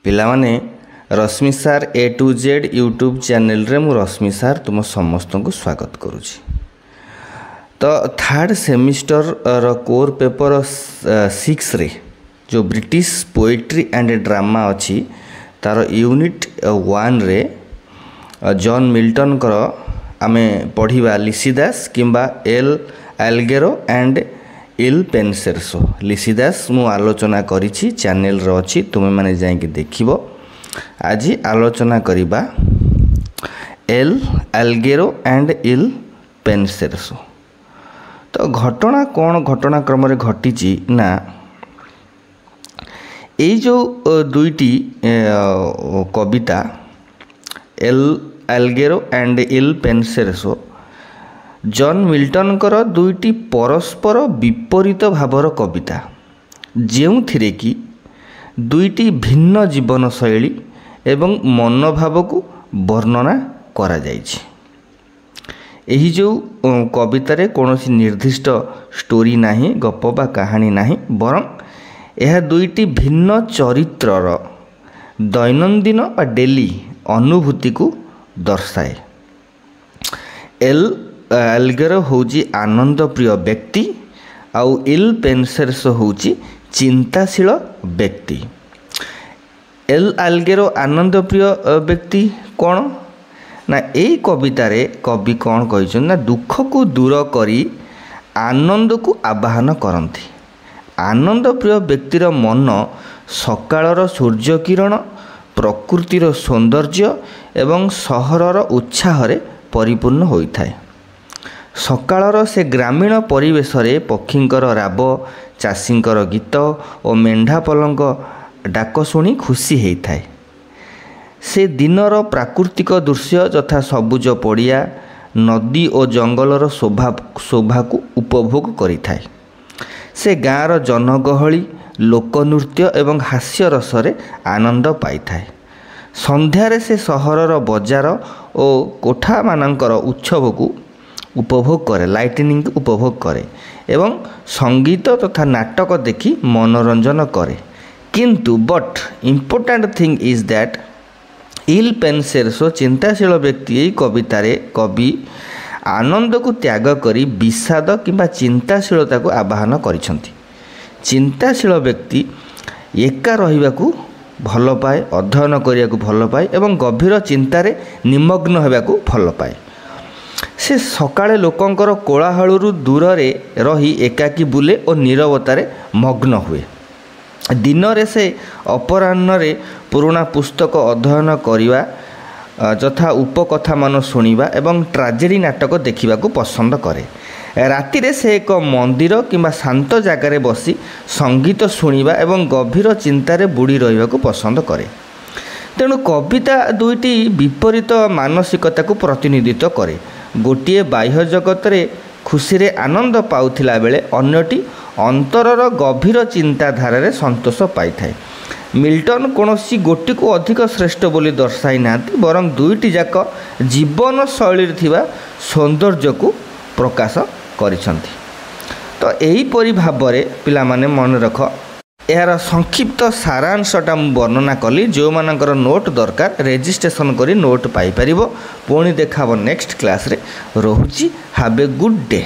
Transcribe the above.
पिलामाने रश्मि सार ए to Z YouTube channel रे मु रश्मि सार तुम समस्त को स्वागत करुछि। तो थर्ड सेमिस्टर रो कोर पेपर 6 रे जो ब्रिटिश पोएट्री एंड ड्रामा अच्छी तार यूनिट 1 रे जॉन मिल्टन कर आमे पढ़िबा लिसिदास किंबा एल एल्गेरो एंड इल पेनसेरसो। लिसिदास मु आलोचना करिछि चैनल रे अछि, तुमे माने जाइके देखिबो। आज आलोचना करिबा एल एल्गेरो एंड इल पेनसेरसो। तो घटना कौन घटनाक्रम रे घटिछि ना ए जो दुईटी कविता L'Allegro and Il Penseroso John Milton कर दुईटी परस्पर विपरीत भावर कविता, जेउथिरे कि दुईटी भिन्न जीवन शैली एवं मनोभाव को वर्णना करा जाइछि। एही जो कवितारे कौनसी निर्दिष्ट स्टोरी नाही, गप बा कहानी नाही, बरं यह दुईटी भिन्न चरित्रर दैनंदिन बा डेली अनुभूति को दर्शाए। एल्गेरो होची आनंद प्रिय व्यक्ति आउ इल पेनसेरसो होची चिंताशील व्यक्ति। एल एल्गेरो आनंद प्रिय व्यक्ति कौन ना यही कवितारे कवि कौन कहते ना दुख को दूर करी आनंद को आवाहन करती। आनंद प्रिय व्यक्तिर मन सकाळर सूर्य किरण, प्रकृतिर सौंदर्य एवं सहरर उत्साह परिपूर्ण होइथाय। सकाळर से ग्रामीण परिवेश रे पक्षींकर राब, चाषींकर गीत और मेंढा पलंक डाक शुणी खुशी होइथाय। से दिनर प्राकृतिक दृश्य यथा सबुज पड़िया, नदी और जंगलर शोभा को उपभोग करिथाय। से गाँर जनगहली, लोकनृत्य एवं हास्य रसरे आनंद पाइथाय। संध्यारे से सहरर बजार और कोठा मानकर उत्सव को उपभोग करे, लाइटनिंग उपभोग करे एवं संगीत तथा नाटक देखी मनोरंजन करे। किंतु but important thing is that Il Penseroso चिंताशील व्यक्ति यही कवितारे कवि आनंद को त्याग करी विषाद किंबा चिंताशीलता को आवाहन करिसंती। चिंताशील व्यक्ति एका रहिबाकू भल पाए, अध्ययन करिया को भल पाए एवं गभीर चिंतारे निमग्न होबाकू भल पाए। से सकाळे लोकंकर कोलाहलरू दूर रे रही एकाकी बुले और नीरवतारे मग्न हुए। दिन रे से अपराह्न रे पुराना पुस्तक अध्ययन करिवा तथा उपकथा मान शुणिबा एवं ट्राजेडी नाटक देखिबा को पसंद करे। राति रे से एक मंदिर किंबा शांत जगार बसी संगीत शुणिबा एवं गभीर चिंतारे बुड़ी रहिबा को पसंद करे। तेणु कविता दुईटी विपरीत मानसिकता को प्रतिनिधित्व करे। गोटिए बाह्य जगत रे खुशी रे आनंद पाउथिला बेले अन्यटी अंतरर गभीर चिंताधारा रे संतोष पाइथाय। मिल्टन कौनसी गोटी को अधिक श्रेष्ठ बोली दर्शाई नांती, बरं दुईटी जाक जीवन शैली थिबा सौंदर्य को प्रकाश करिसंती। तो एही परि भाबरे पिला माने मन रख यार संक्षिप्त सारांशटा वर्णना कली। जो मानकर नोट दरकार रेजिस्ट्रेशन करी नोट पाई परिबो। पुणी देखाबो नेक्स्ट क्लास रे। रहुची हैव ए गुड डे।